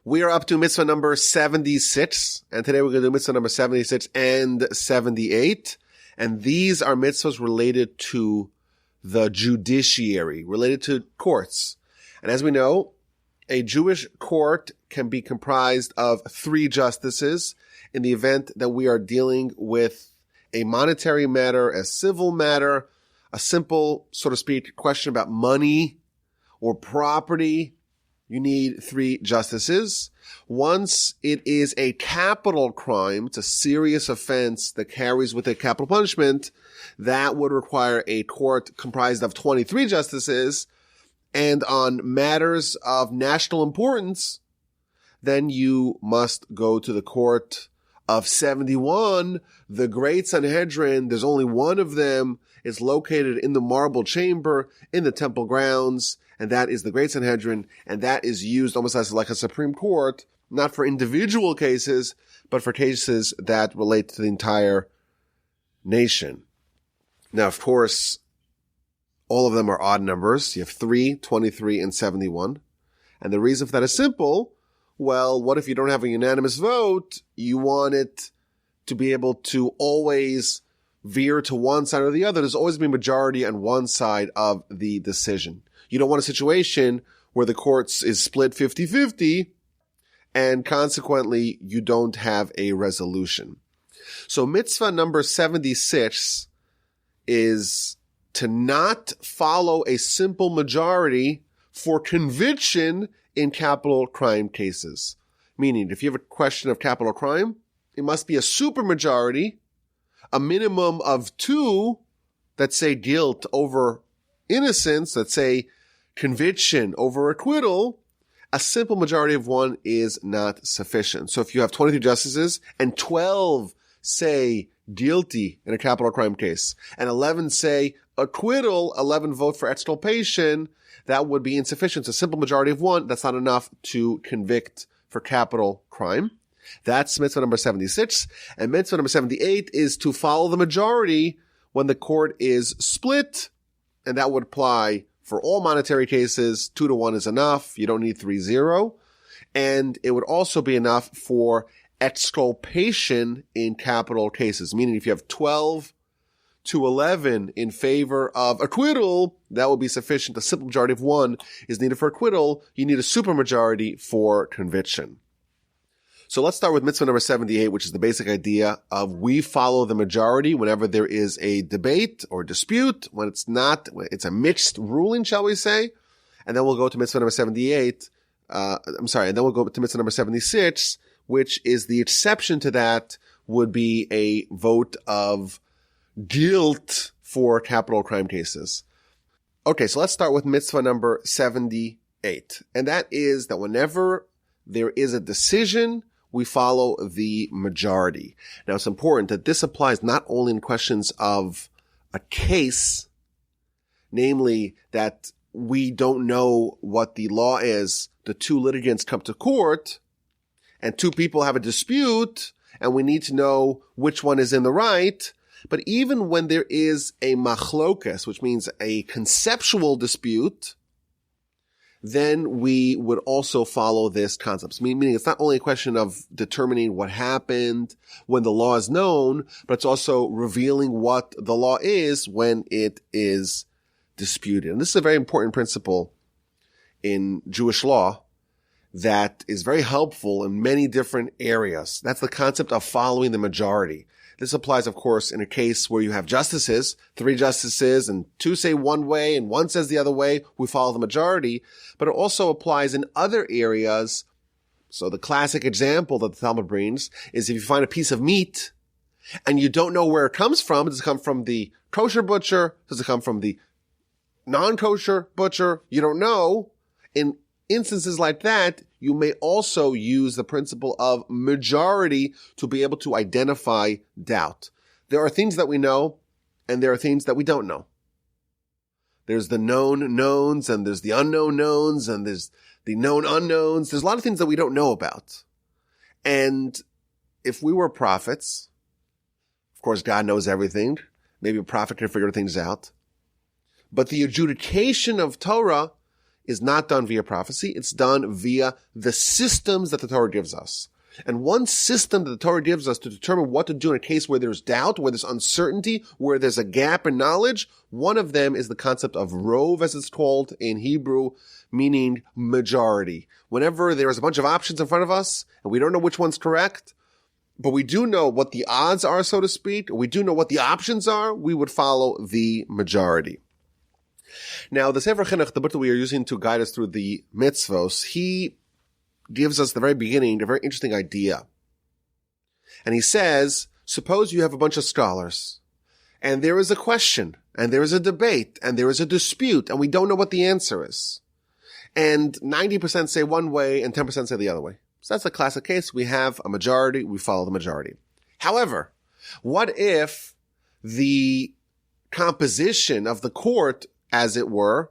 We are up to mitzvah number 76, and today we're going to do mitzvah number 76 and 78. And these are mitzvahs related to the judiciary, related to courts. And as we know, a Jewish court can be comprised of 3 justices in the event that we are dealing with a monetary matter, a civil matter, a simple, so to speak, question about money or property. You need 3 justices. Once it is a capital crime, it's a serious offense that carries with it capital punishment, that would require a court comprised of 23 justices. And on matters of national importance, then you must go to the court of 71, the Great Sanhedrin. There's only one of them. It's located in the marble chamber in the temple grounds. And that is the Great Sanhedrin, and that is used almost as like a Supreme Court, not for individual cases, but for cases that relate to the entire nation. Now, of course, all of them are odd numbers. You have 3, 23, and 71. And the reason for that is simple. Well, what if you don't have a unanimous vote? You want it to be able to always veer to one side or the other. There's always been a majority on one side of the decision. You don't want a situation where the courts is split 50-50 and consequently you don't have a resolution. So mitzvah number 76 is to not follow a simple majority for conviction in capital crime cases. Meaning, if you have a question of capital crime, it must be a supermajority, a minimum of 2 that say guilt over innocence, that say conviction over acquittal. A simple majority of 1 is not sufficient. So if you have 23 justices and 12 say guilty in a capital crime case and 11 say acquittal, 11 vote for exculpation, that would be insufficient. A simple majority of 1, that's not enough to convict for capital crime. That's mitzvah number 76. And mitzvah number 78 is to follow the majority when the court is split, and that would apply for all monetary cases. 2-1 is enough. You don't need 3-0. And it would also be enough for exculpation in capital cases, meaning if you have 12-11 in favor of acquittal, that would be sufficient. A simple majority of 1 is needed for acquittal. You need a supermajority for conviction. So let's start with mitzvah number 78, which is the basic idea of we follow the majority whenever there is a debate or dispute, when it's not, it's a mixed ruling, shall we say. And then we'll go to mitzvah number 78. And then we'll go to mitzvah number 76, which is the exception to that would be a vote of guilt for capital crime cases. Okay, so let's start with mitzvah number 78. And that is that whenever there is a decision, we follow the majority. Now, it's important that this applies not only in questions of a case, namely that we don't know what the law is. The 2 litigants come to court and 2 people have a dispute and we need to know which one is in the right. But even when there is a machlokas, which means a conceptual dispute, then we would also follow this concept. Meaning it's not only a question of determining what happened when the law is known, but it's also revealing what the law is when it is disputed. And this is a very important principle in Jewish law that is very helpful in many different areas. That's the concept of following the majority. This applies, of course, in a case where you have justices, 3 justices, and 2 say one way and 1 says the other way. We follow the majority. But it also applies in other areas. So the classic example that the Talmud brings is if you find a piece of meat and you don't know where it comes from, does it come from the kosher butcher? Does it come from the non-kosher butcher? You don't know. In instances like that, you may also use the principle of majority to be able to identify doubt. There are things that we know, and there are things that we don't know. There's the known knowns, and there's the unknown knowns, and there's the known unknowns. There's a lot of things that we don't know about. And if we were prophets, of course, God knows everything. Maybe a prophet can figure things out. But the adjudication of Torah is not done via prophecy. It's done via the systems that the Torah gives us. And one system that the Torah gives us to determine what to do in a case where there's doubt, where there's uncertainty, where there's a gap in knowledge, one of them is the concept of rov, as it's called in Hebrew, meaning majority. Whenever there is a bunch of options in front of us, and we don't know which one's correct, but we do know what the odds are, so to speak, we do know what the options are, we would follow the majority. Now, the Sefer Chinuch, the book that we are using to guide us through the mitzvos, he gives us the very beginning a very interesting idea. And he says, suppose you have a bunch of scholars, and there is a question, and there is a debate, and there is a dispute, and we don't know what the answer is. And 90% say one way, and 10% say the other way. So that's a classic case. We have a majority, we follow the majority. However, what if the composition of the court, as it were,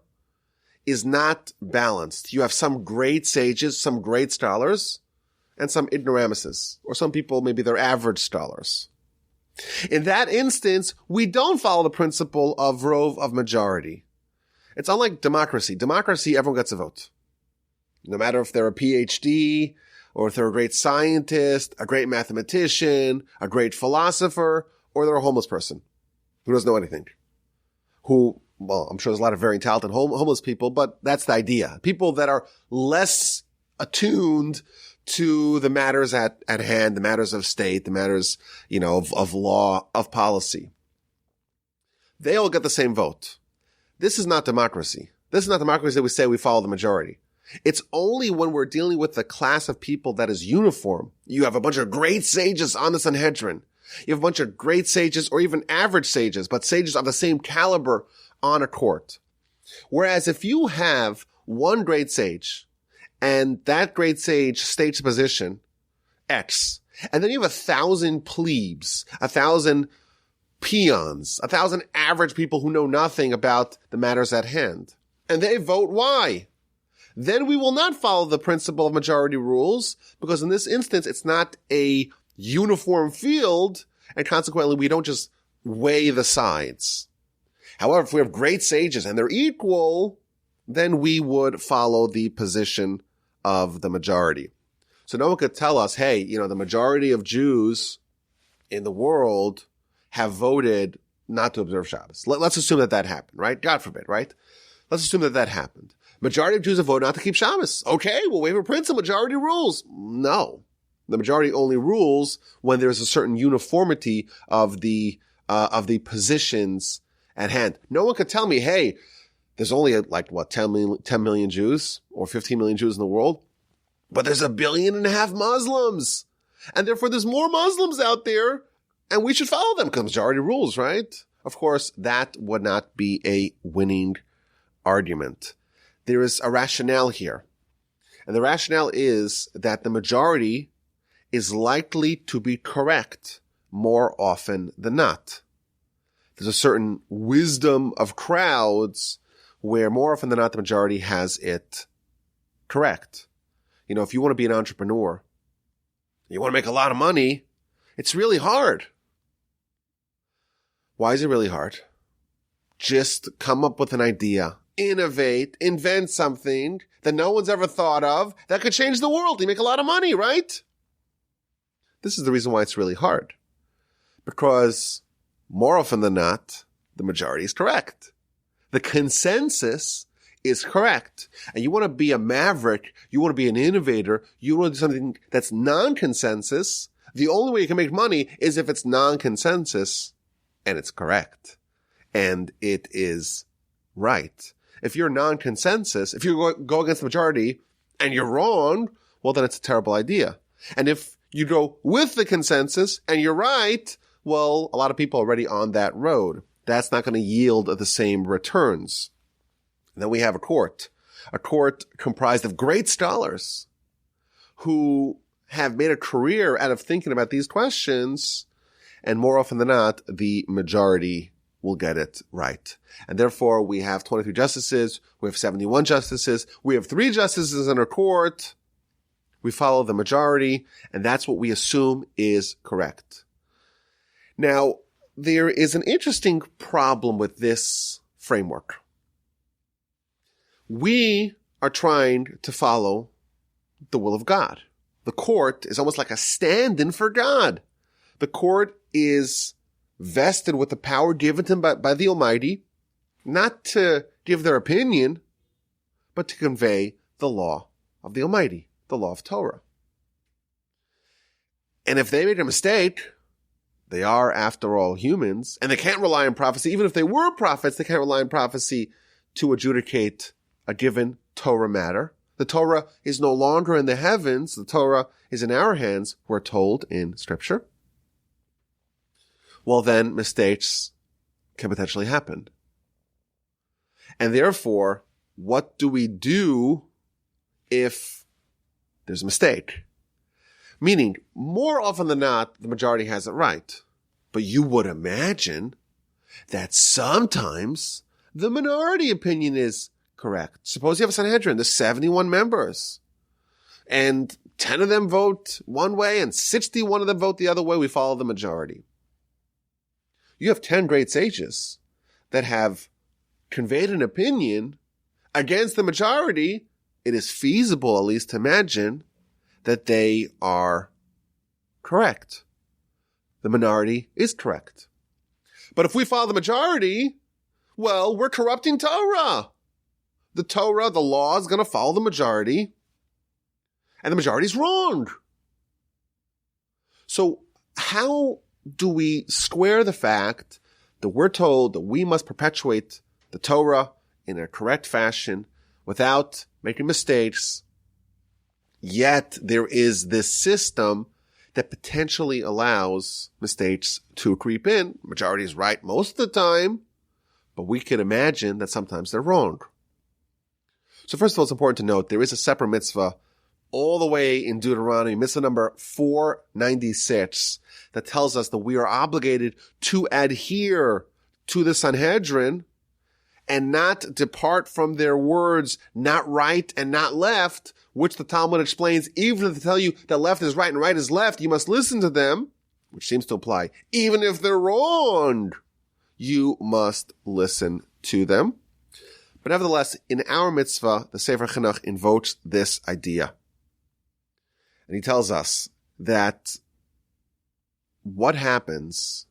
is not balanced? You have some great sages, some great scholars, and some ignoramuses, or some people, maybe they're average scholars. In that instance, we don't follow the principle of rov, of majority. It's unlike democracy. Democracy, everyone gets a vote. No matter if they're a PhD, or if they're a great scientist, a great mathematician, a great philosopher, or they're a homeless person who doesn't know anything. Well, I'm sure there's a lot of very talented homeless people, but that's the idea. People that are less attuned to the matters at hand, the matters of state, the matters, of law, of policy. They all get the same vote. This is not democracy. This is not democracy that we say we follow the majority. It's only when we're dealing with a class of people that is uniform. You have a bunch of great sages on the Sanhedrin. You have a bunch of great sages, or even average sages, but sages of the same caliber on a court. Whereas if you have one great sage, and that great sage states a position, X, and then you have 1,000 plebes, 1,000 peons, 1,000 average people who know nothing about the matters at hand, and they vote Y, then we will not follow the principle of majority rules, because in this instance, it's not a uniform field, and consequently, we don't just weigh the sides. However, if we have great sages and they're equal, then we would follow the position of the majority. So no one could tell us, hey, the majority of Jews in the world have voted not to observe Shabbos. Let's assume that happened, right? God forbid, right? Let's assume that happened. Majority of Jews have voted not to keep Shabbos. Okay, we'll waive a principle, majority rules. No. The majority only rules when there's a certain uniformity of the positions at hand. No one could tell me, hey, there's only 10 million Jews or 15 million Jews in the world, but there's 1.5 billion Muslims. And therefore there's more Muslims out there, and we should follow them because majority rules, right? Of course, that would not be a winning argument. There is a rationale here. And the rationale is that the majority is likely to be correct more often than not. There's a certain wisdom of crowds where more often than not the majority has it correct. If you want to be an entrepreneur, you want to make a lot of money, it's really hard. Why is it really hard? Just come up with an idea, innovate, invent something that no one's ever thought of that could change the world. You make a lot of money, right? This is the reason why it's really hard. Because more often than not, the majority is correct. The consensus is correct. And you want to be a maverick, you want to be an innovator, you want to do something that's non-consensus. The only way you can make money is if it's non-consensus and it's correct. And it is right. If you're non-consensus, if you go against the majority and you're wrong, well, then it's a terrible idea. And if you go with the consensus and you're right, well, a lot of people are already on that road. That's not going to yield the same returns. And then we have a court comprised of great scholars who have made a career out of thinking about these questions, and more often than not, the majority will get it right. And therefore, we have 23 justices, we have 71 justices, we have 3 justices in our court. We follow the majority, and that's what we assume is correct. Now, there is an interesting problem with this framework. We are trying to follow the will of God. The court is almost like a stand-in for God. The court is vested with the power given to them by the Almighty, not to give their opinion, but to convey the law of the Almighty, the law of Torah. And if they make a mistake, they are, after all, humans, and they can't rely on prophecy. Even if they were prophets, they can't rely on prophecy to adjudicate a given Torah matter. The Torah is no longer in the heavens. The Torah is in our hands, we're told in Scripture. Well, then mistakes can potentially happen. And therefore, what do we do if there's a mistake? Meaning, more often than not, the majority has it right. But you would imagine that sometimes the minority opinion is correct. Suppose you have a Sanhedrin, there's 71 members, and 10 of them vote one way and 61 of them vote the other way. We follow the majority. You have 10 great sages that have conveyed an opinion against the majority. It is feasible, at least to imagine, that they are correct. The minority is correct. But if we follow the majority, well, we're corrupting Torah. The Torah, the law, is going to follow the majority, and the majority is wrong. So how do we square the fact that we're told that we must perpetuate the Torah in a correct fashion without making mistakes, yet there is this system that potentially allows mistakes to creep in? Majority is right most of the time, but we can imagine that sometimes they're wrong. So first of all, it's important to note there is a separate mitzvah all the way in Deuteronomy, mitzvah number 496, that tells us that we are obligated to adhere to the Sanhedrin and not depart from their words, not right and not left, which the Talmud explains, even if they tell you that left is right and right is left, you must listen to them, which seems to apply, even if they're wrong, you must listen to them. But nevertheless, in our mitzvah, the Sefer Chinuch invokes this idea. And he tells us that what happens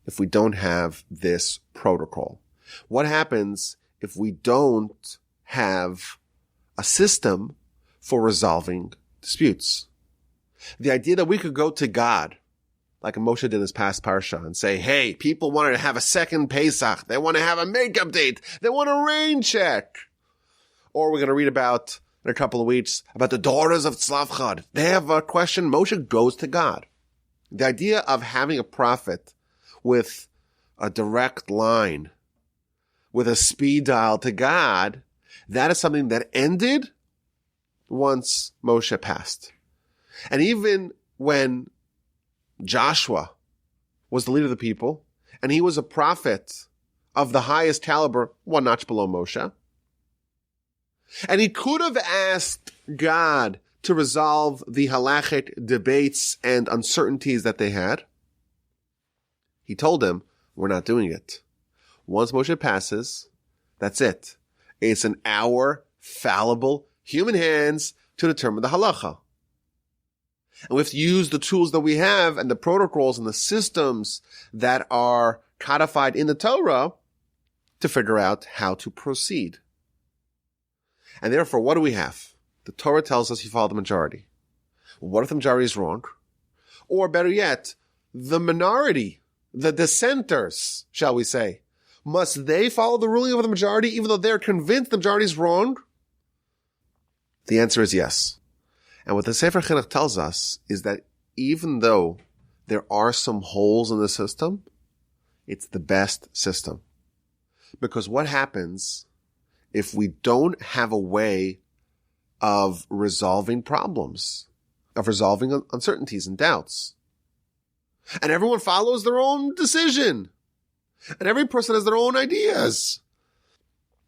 if we don't have this protocol? What happens if we don't have a system for resolving disputes? The idea that we could go to God, like Moshe did in his past parsha, and say, hey, people wanted to have a second Pesach. They want to have a makeup date. They want a rain check. Or we're going to read about, in a couple of weeks, about the daughters of Tzlavchad. They have a question. Moshe goes to God. The idea of having a prophet with a direct line, with a speed dial to God, that is something that ended once Moshe passed. And even when Joshua was the leader of the people, and he was a prophet of the highest caliber, one notch below Moshe, and he could have asked God to resolve the halachic debates and uncertainties that they had. He told him, we're not doing it. Once Moshe passes, that's it. It's in our fallible human hands to determine the halacha. And we have to use the tools that we have and the protocols and the systems that are codified in the Torah to figure out how to proceed. And therefore, what do we have? The Torah tells us you follow the majority. What if the majority is wrong? Or better yet, the minority, the dissenters, shall we say, must they follow the ruling of the majority even though they're convinced the majority is wrong? The answer is yes. And what the Sefer Chinuch tells us is that even though there are some holes in the system, it's the best system. Because what happens if we don't have a way of resolving problems, of resolving uncertainties and doubts? And everyone follows their own decision. And every person has their own ideas.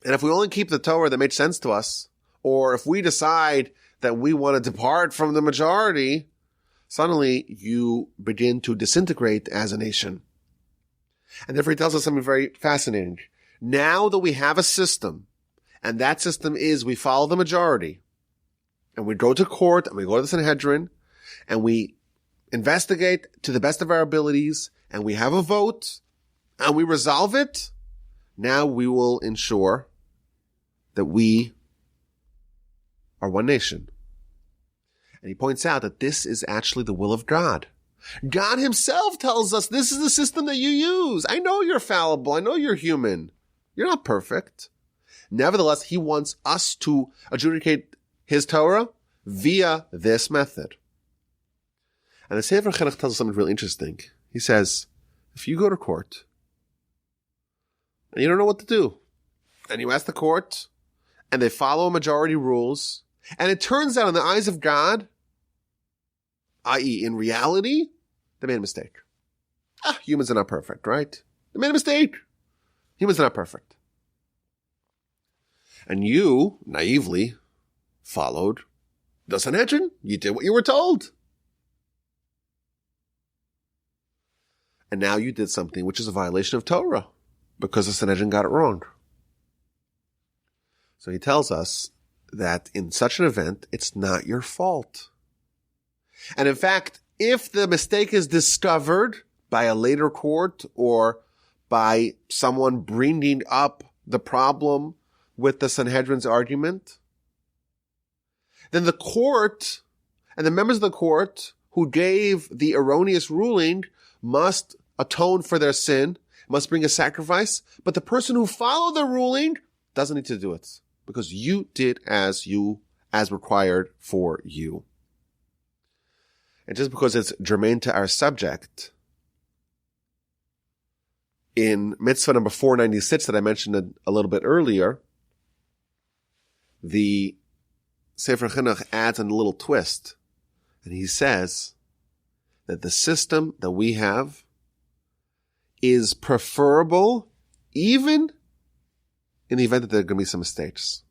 And if we only keep the Torah that makes sense to us, or if we decide that we want to depart from the majority, suddenly you begin to disintegrate as a nation. And therefore he tells us something very fascinating. Now that we have a system, And that system is we follow the majority. And we go to court and we go to the Sanhedrin and we investigate to the best of our abilities and we have a vote and we resolve it. Now we will ensure that we are one nation. And he points out that this is actually the will of God. God himself tells us this is the system that you use. I know you're fallible. I know you're human. You're not perfect. Nevertheless, he wants us to adjudicate his Torah via this method. And the Sefer Chinuch tells us something really interesting. He says, if you go to court and you don't know what to do, and you ask the court, and they follow majority rules, and it turns out in the eyes of God, i.e. in reality, they made a mistake. Humans are not perfect, right? They made a mistake. Humans are not perfect. And you, naively, followed the Sanhedrin. You did what you were told. And now you did something which is a violation of Torah because the Sanhedrin got it wrong. So he tells us that in such an event, it's not your fault. And in fact, if the mistake is discovered by a later court or by someone bringing up the problem with the Sanhedrin's argument, then the court and the members of the court who gave the erroneous ruling must atone for their sin, must bring a sacrifice, but the person who followed the ruling doesn't need to do it because you did as required for you. And just because it's germane to our subject, in mitzvah number 496 that I mentioned a little bit earlier, the Sefer Chinuch adds a little twist. And he says that the system that we have is preferable even in the event that there are going to be some mistakes.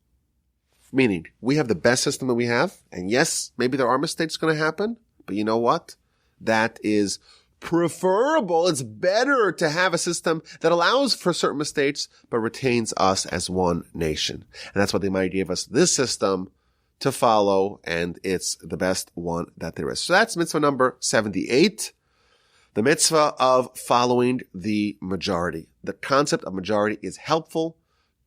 Meaning, we have the best system that we have, and yes, maybe there are mistakes going to happen, but you know what? That is preferable. It's better to have a system that allows for certain mistakes, but retains us as one nation. And that's what the Almighty gave us this system to follow, and it's the best one that there is. So that's mitzvah number 78, the mitzvah of following the majority. The concept of majority is helpful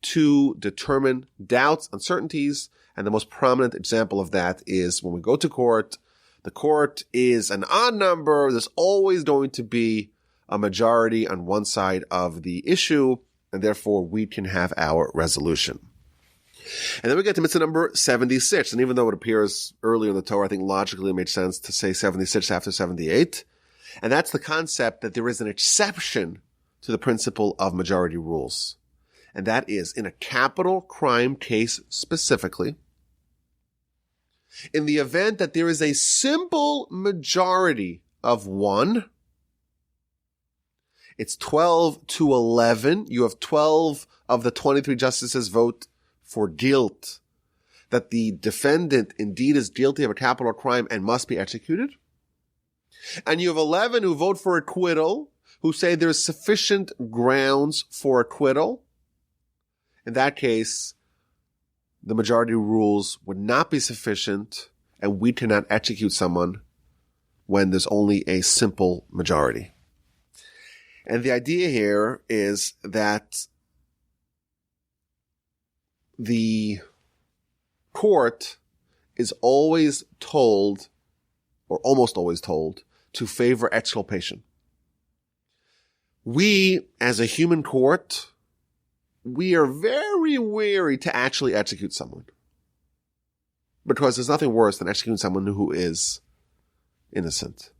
to determine doubts, uncertainties, and the most prominent example of that is when we go to court. The court is an odd number. There's always going to be a majority on one side of the issue, and therefore we can have our resolution. And then we get to mitzvah number 76. And even though it appears earlier in the Torah, I think logically it makes sense to say 76 after 78. And that's the concept that there is an exception to the principle of majority rules. And that is in a capital crime case specifically, in the event that there is a simple majority of one, it's 12 to 11. You have 12 of the 23 justices vote for guilt, that the defendant indeed is guilty of a capital crime and must be executed. And you have 11 who vote for acquittal, who say there's sufficient grounds for acquittal. In that case, the majority rules would not be sufficient, and we cannot execute someone when there's only a simple majority. And the idea here is that the court is always told, or almost always told, to favor exculpation. We, as a human court, we are very wary to actually execute someone. Because there's nothing worse than executing someone who is innocent.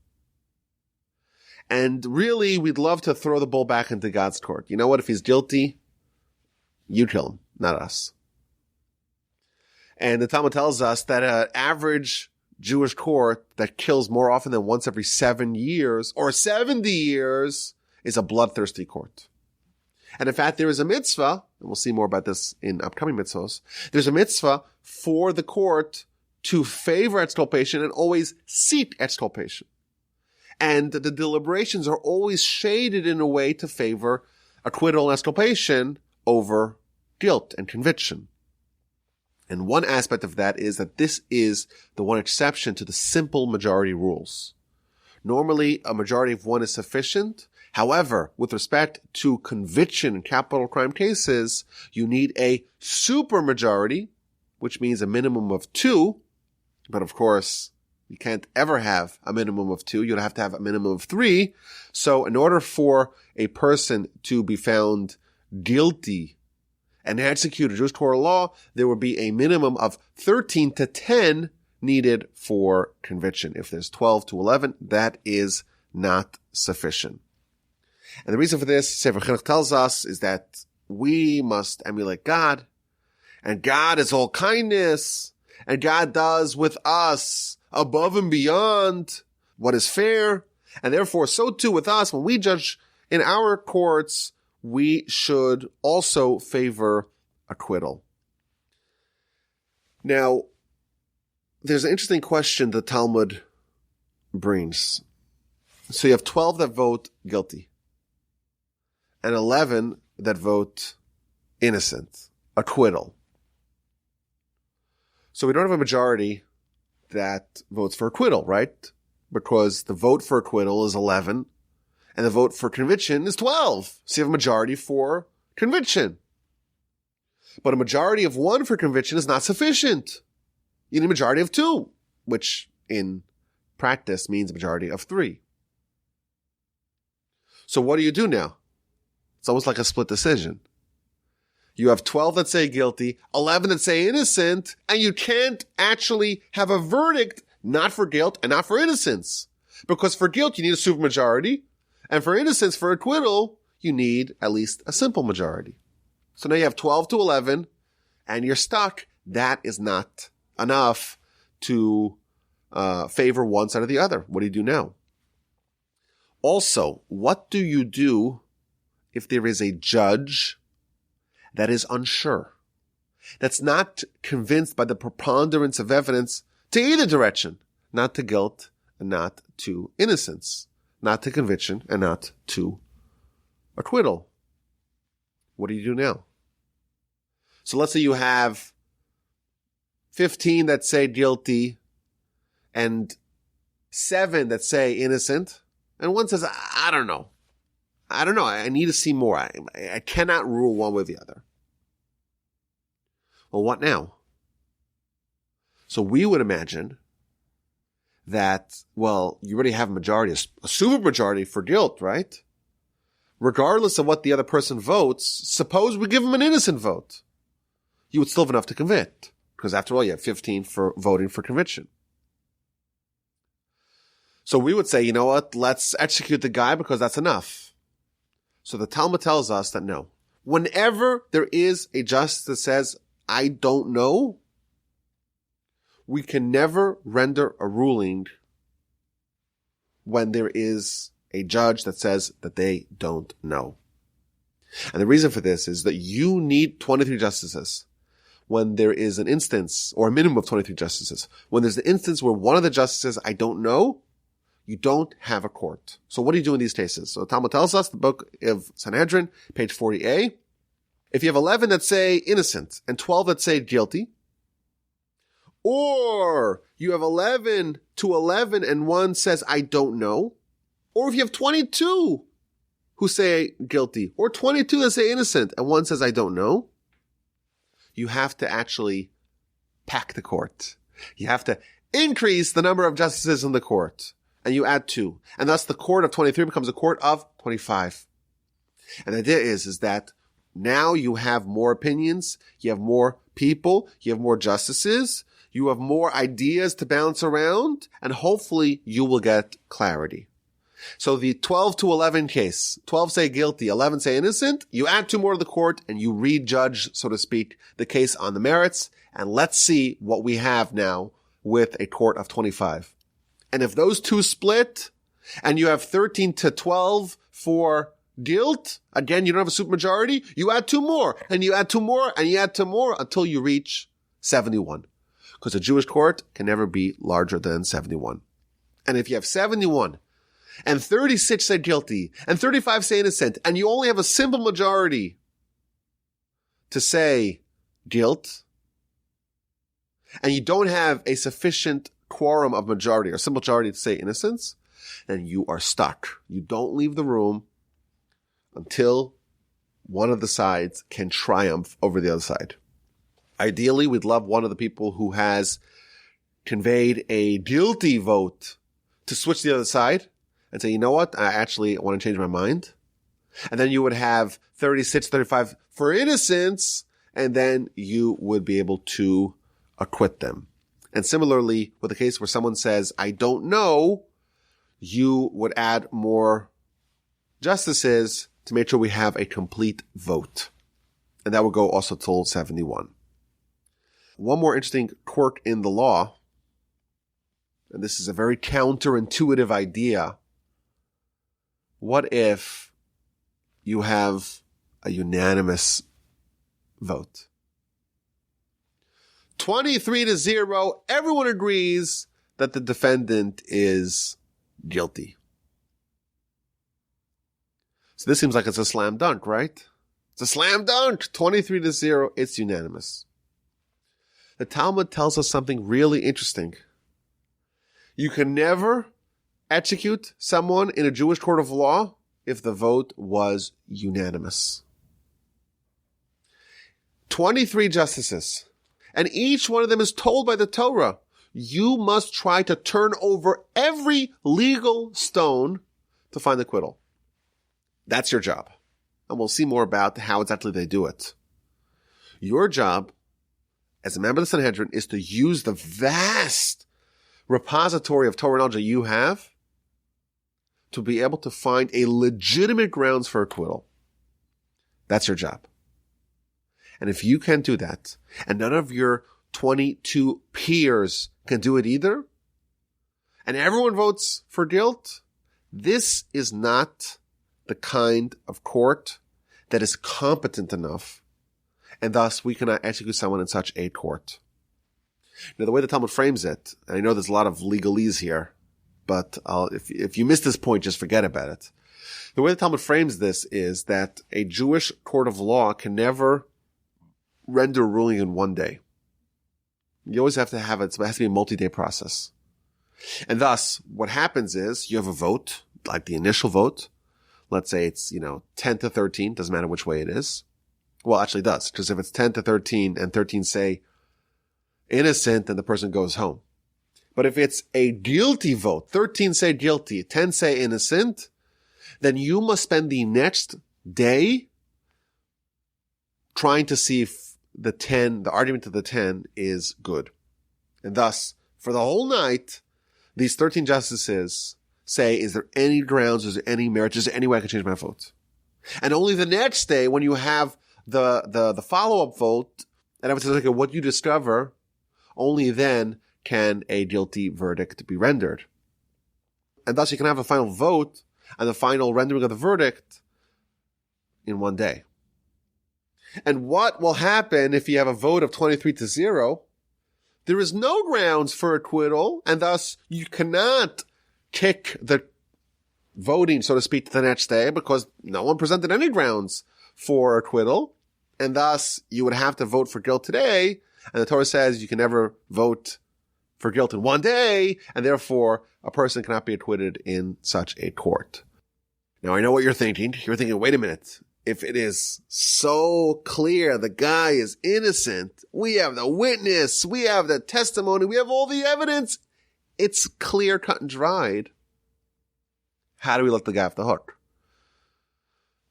And really, we'd love to throw the bull back into God's court. You know what? If he's guilty, you kill him, not us. And the Talmud tells us that an average Jewish court that kills more often than once every 7 years or 70 years is a bloodthirsty court. And in fact, there is a mitzvah, and we'll see more about this in upcoming mitzvos, there's a mitzvah for the court to favor exculpation and always seek exculpation. And the deliberations are always shaded in a way to favor acquittal and exculpation over guilt and conviction. And one aspect of that is that this is the one exception to the simple majority rules. Normally, a majority of one is sufficient. However, with respect to conviction in capital crime cases, you need a supermajority, which means a minimum of 2. But of course, you can't ever have a minimum of 2. You'll have to have a minimum of 3. So in order for a person to be found guilty and execute a Jewish Torah law, there would be a minimum of 13 to 10 needed for conviction. If there's 12 to 11, that is not sufficient. And the reason for this, Sefer Chinuch tells us, is that we must emulate God, and God is all kindness, and God does with us above and beyond what is fair, and therefore so too with us, when we judge in our courts, we should also favor acquittal. Now, there's an interesting question the Talmud brings. So you have 12 that vote guilty, and 11 that vote innocent, acquittal. So we don't have a majority that votes for acquittal, right? Because the vote for acquittal is 11, and the vote for conviction is 12. So you have a majority for conviction. But a majority of 1 for conviction is not sufficient. You need a majority of 2, which in practice means a majority of 3. So what do you do now? It's almost like a split decision. You have 12 that say guilty, 11 that say innocent, and you can't actually have a verdict not for guilt and not for innocence. Because for guilt, you need a supermajority, and for innocence, for acquittal, you need at least a simple majority. So now you have 12 to 11, and you're stuck. That is not enough to favor one side or the other. What do you do now? Also, what do you do if there is a judge that is unsure, that's not convinced by the preponderance of evidence to either direction, not to guilt and not to innocence, not to conviction and not to acquittal? What do you do now? So let's say you have 15 that say guilty and 7 that say innocent, and one says, I don't know. I need to see more. I cannot rule one way or the other. Well, what now? So we would imagine that, well, you already have a majority, a supermajority for guilt, right? Regardless of what the other person votes, suppose we give him an innocent vote. You would still have enough to convict, because after all, you have 15 for voting for conviction. So we would say, you know what, let's execute the guy because that's enough. So the Talmud tells us that no. Whenever there is a justice that says, I don't know, we can never render a ruling when there is a judge that says that they don't know. And the reason for this is that you need 23 justices when there is an instance, or a minimum of 23 justices. When there's an instance where one of the justices, I don't know, you don't have a court. So what do you do in these cases? So the Talmud tells us, the book of Sanhedrin, page 40a, if you have 11 that say innocent and 12 that say guilty, or you have 11 to 11 and one says, I don't know, or if you have 22 who say guilty, or 22 that say innocent and one says, I don't know, you have to actually pack the court. You have to increase the number of justices in the court. And you add 2. And thus the court of 23 becomes a court of 25. And the idea is that now you have more opinions, you have more people, you have more justices, you have more ideas to bounce around, and hopefully you will get clarity. So the 12 to 11 case, 12 say guilty, 11 say innocent, you add 2 more to the court and you rejudge, so to speak, the case on the merits. And let's see what we have now with a court of 25. And if those 2 split and you have 13 to 12 for guilt, again, you don't have a supermajority, you add 2 more and you add 2 more and you add 2 more until you reach 71. Because a Jewish court can never be larger than 71. And if you have 71 and 36 say guilty and 35 say innocent and you only have a simple majority to say guilt, and you don't have a sufficient quorum of majority or simple majority to say innocence, then you are stuck. You don't leave the room until one of the sides can triumph over the other side. Ideally, we'd love one of the people who has conveyed a guilty vote to switch to the other side and say, you know what, I actually want to change my mind. And then you would have 36, 35 for innocence, and then you would be able to acquit them. And similarly, with the case where someone says, I don't know, you would add more justices to make sure we have a complete vote. And that would go also till 71. One more interesting quirk in the law, and this is a very counterintuitive idea. What if you have a unanimous vote? 23-0, everyone agrees that the defendant is guilty. So this seems like it's a slam dunk, right? It's a slam dunk. 23-0, it's unanimous. The Talmud tells us something really interesting. You can never execute someone in a Jewish court of law if the vote was unanimous. 23 justices, and each one of them is told by the Torah, you must try to turn over every legal stone to find acquittal. That's your job. And we'll see more about how exactly they do it. Your job as a member of the Sanhedrin is to use the vast repository of Torah knowledge that you have to be able to find a legitimate grounds for acquittal. That's your job. And if you can do that, and none of your 22 peers can do it either, and everyone votes for guilt, this is not the kind of court that is competent enough, and thus we cannot execute someone in such a court. Now, the way the Talmud frames it, and I know there's a lot of legalese here, but if you miss this point, just forget about it. The way the Talmud frames this is that a Jewish court of law can never render a ruling in one day. You always have to have it has to be a multi-day process. And thus, what happens is you have a vote, like the initial vote. Let's say it's, 10-13, doesn't matter which way it is. Well, actually it does, because if it's 10-13 and 13 say innocent, then the person goes home. But if it's a guilty vote, 13 say guilty, 10 say innocent, then you must spend the next day trying to see if the argument of the 10 is good. And thus, for the whole night, these 13 justices say, is there any grounds, is there any merit, is there any way I can change my vote? And only the next day, when you have the follow-up vote, and everyone says, okay, what you discover, only then can a guilty verdict be rendered. And thus you can have a final vote and the final rendering of the verdict in one day. And what will happen if you have a vote of 23-0? There is no grounds for acquittal, and thus you cannot kick the voting, so to speak, to the next day because no one presented any grounds for acquittal, and thus you would have to vote for guilt today, and the Torah says you can never vote for guilt in one day, and therefore a person cannot be acquitted in such a court. Now I know what you're thinking. You're thinking, wait a minute. If it is so clear the guy is innocent, we have the witness, we have the testimony, we have all the evidence, it's clear, cut and dried. How do we let the guy off the hook?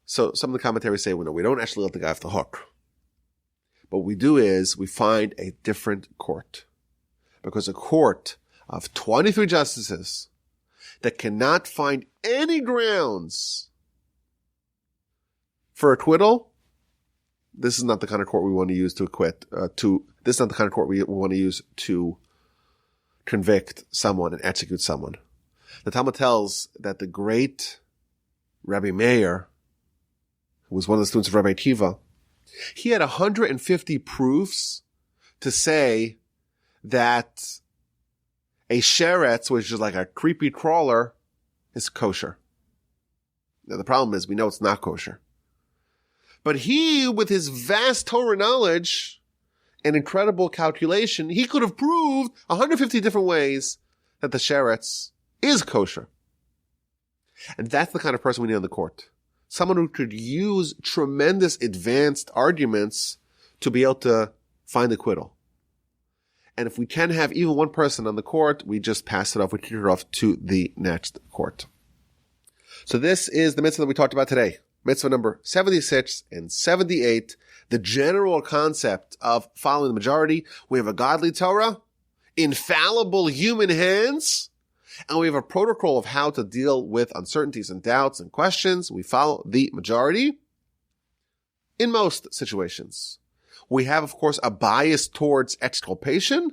So some of the commentaries say, well, no, we don't actually let the guy off the hook. What we do is we find a different court. Because a court of 23 justices that cannot find any grounds for acquittal, this is not the kind of court we want to use to acquit, this is not the kind of court we want to use to convict someone and execute someone. The Talmud tells that the great Rabbi Meir, who was one of the students of Rabbi Akiva, he had 150 proofs to say that a sheretz, which is like a creepy crawler, is kosher. Now the problem is we know it's not kosher. But he, with his vast Torah knowledge an incredible calculation, he could have proved 150 different ways that the sheretz is kosher. And that's the kind of person we need on the court. Someone who could use tremendous advanced arguments to be able to find acquittal. And if we can have even one person on the court, we just pass it off, we kick it off to the next court. So this is the mitzvah that we talked about today. Mitzvah number 76 and 78. The general concept of following the majority. We have a godly Torah, infallible human hands, and we have a protocol of how to deal with uncertainties and doubts and questions. We follow the majority in most situations. We have, of course, a bias towards exculpation,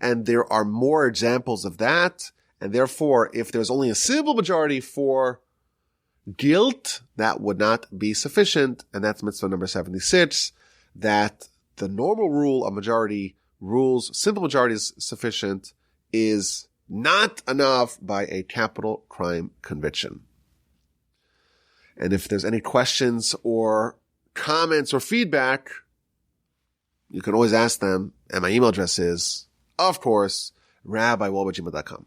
and there are more examples of that. And therefore, if there's only a simple majority for guilt, that would not be sufficient. And that's mitzvah number 76, that the normal rule of majority rules, simple majority is sufficient, is not enough by a capital crime conviction. And if there's any questions or comments or feedback, you can always ask them. And my email address is, of course, rabbiwolbe@gmail.com.